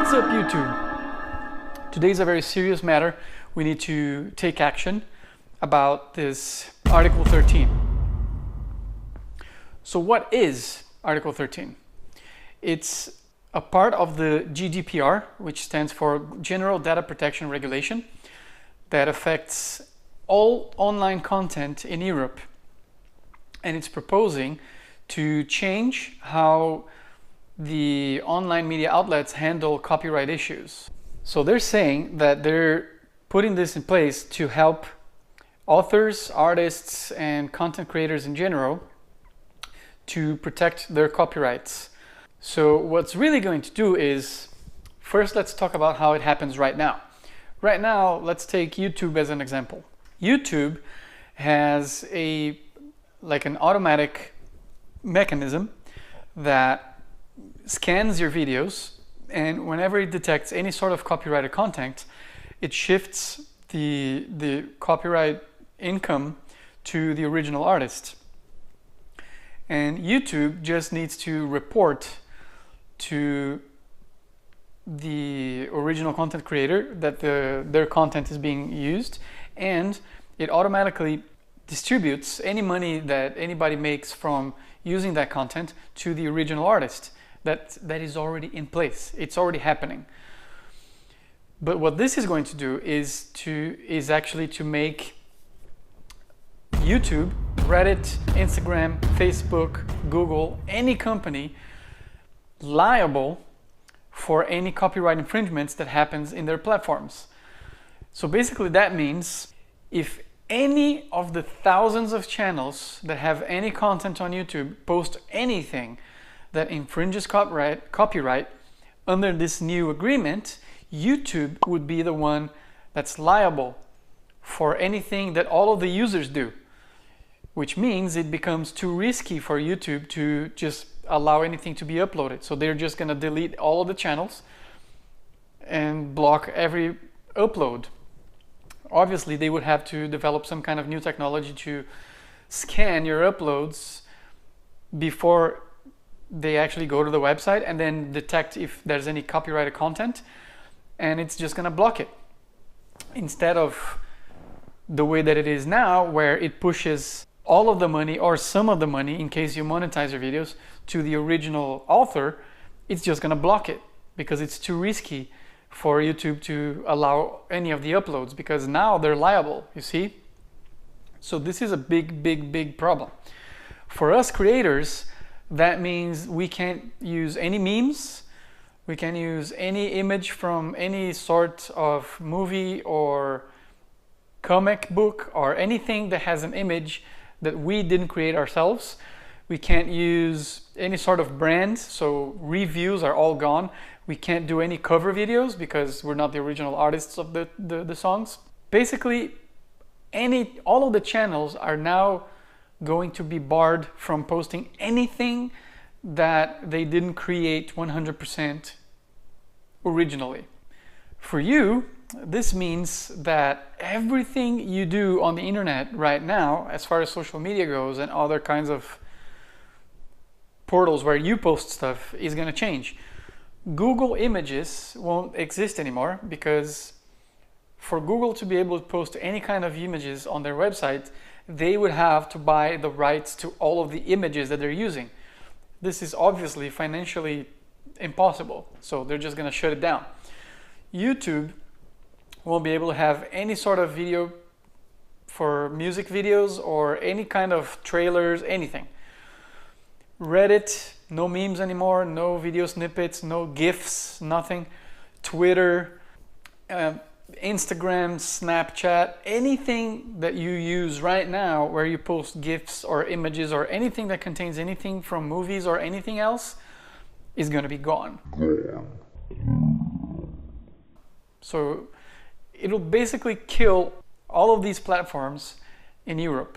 What's up, YouTube? Today's a very serious matter. We need to take action about this Article 13. So what is Article 13? It's a part of the GDPR, which stands for General Data Protection Regulation, that affects all online content in Europe. And it's proposing to change how the online media outlets handle copyright issues. So they're saying that they're putting this in place to help authors, artists, and content creators in general to protect their copyrights. So what's really going to do is, first let's talk about how it happens right now. Right now, let's take YouTube as an example. YouTube has an automatic mechanism that scans your videos, and whenever it detects any sort of copyrighted content, it shifts the copyright income to the original artist. And YouTube just needs to report to the original content creator that their content is being used, and it automatically distributes any money that anybody makes from using that content to the original artist. That is already in place. It's already happening. But what this is going to do is actually to make YouTube, Reddit, Instagram, Facebook, Google, any company liable for any copyright infringements that happens in their platforms. So basically that means if any of the thousands of channels that have any content on YouTube post anything that infringes copyright under this new agreement, YouTube would be the one that's liable for anything that all of the users do, which means it becomes too risky for YouTube to just allow anything to be uploaded. So they're just going to delete all of the channels and block every upload. Obviously, they would have to develop some kind of new technology to scan your uploads before they actually go to the website and then detect if there's any copyrighted content, and it's just going to block it. Instead of the way that it is now, where it pushes all of the money or some of the money in case you monetize your videos to the original author, it's just going to block it because it's too risky for YouTube to allow any of the uploads, because now they're liable, you see? So this is a big problem. For us creators, that means we can't use any memes, we can't use any image from any sort of movie or comic book or anything that has an image that we didn't create ourselves. We can't use any sort of brand, so reviews are all gone. We can't do any cover videos because we're not the original artists of the songs. Basically, all of the channels are now going to be barred from posting anything that they didn't create 100% originally. For you, this means that everything you do on the internet right now, as far as social media goes and other kinds of portals where you post stuff, is going to change. Google Images won't exist anymore, because for Google to be able to post any kind of images on their website, they would have to buy the rights to all of the images that they're using. This is obviously financially impossible, so they're just going to shut it down. YouTube won't be able to have any sort of video for music videos or any kind of trailers, anything. Reddit, no memes anymore, no video snippets, no GIFs, nothing. Twitter, Instagram, Snapchat, anything that you use right now where you post GIFs or images or anything that contains anything from movies or anything else is going to be gone. So it'll basically kill all of these platforms in Europe,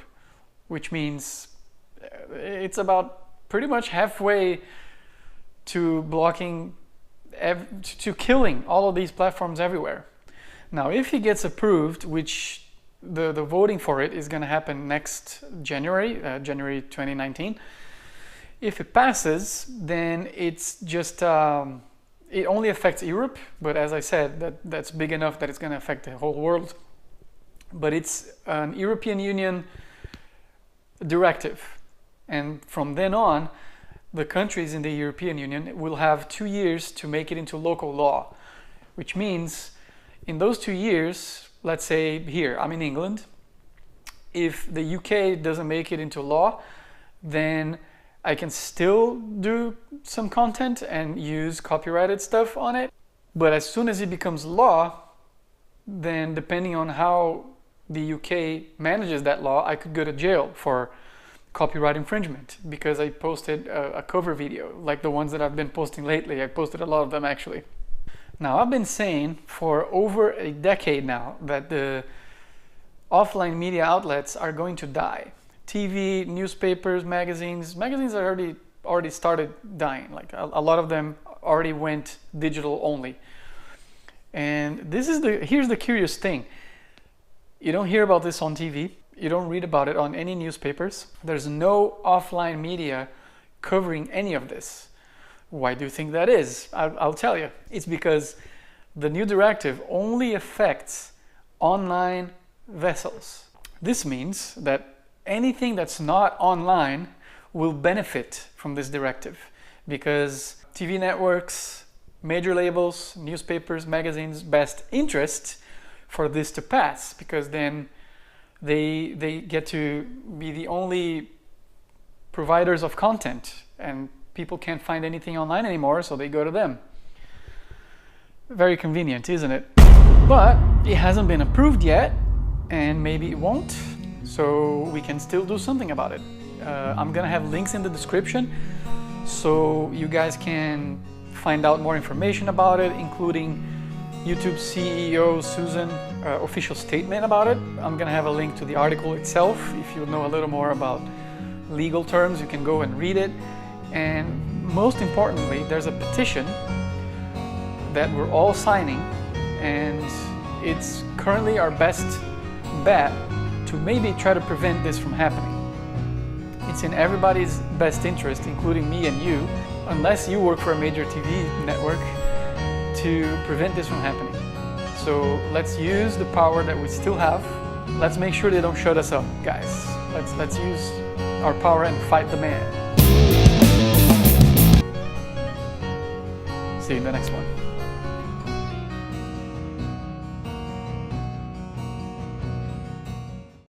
which means it's about pretty much halfway to blocking, to killing all of these platforms everywhere. Now, if he gets approved, which the voting for it is going to happen next January 2019, if it passes, then it's just it only affects Europe, but as I said, that's big enough that it's going to affect the whole world. But it's an European Union directive. And from then on, the countries in the European Union will have 2 years to make it into local law, which means in those 2 years, let's say here, I'm in England, if the UK doesn't make it into law, then I can still do some content and use copyrighted stuff on it. But as soon as it becomes law, then depending on how the UK manages that law, I could go to jail for copyright infringement because I posted a cover video like the ones that I've been posting lately. I posted a lot of them actually. Now, I've been saying for over a decade now that the offline media outlets are going to die. TV, newspapers, magazines are already started dying. Like a lot of them already went digital only. And here's the curious thing. You don't hear about this on TV. You don't read about it on any newspapers. There's no offline media covering any of this. Why do you think that is? I'll tell you. It's because the new directive only affects online vessels. This means that anything that's not online will benefit from this directive because TV networks, major labels, newspapers, magazines, best interest for this to pass, because then they get to be the only providers of content and people can't find anything online anymore, so they go to them. Very convenient, isn't it? But it hasn't been approved yet, and maybe it won't, so we can still do something about it. I'm gonna have links in the description so you guys can find out more information about it, including YouTube CEO Susan official statement about it. I'm gonna have a link to the article itself. If you know a little more about legal terms, you can go and read it. And most importantly, there's a petition that we're all signing, and it's currently our best bet to maybe try to prevent this from happening. It's in everybody's best interest, including me and you, unless you work for a major TV network, to prevent this from happening. So let's use the power that we still have. Let's make sure they don't shut us up, guys. Let's use our power and fight the man. See you in the next one.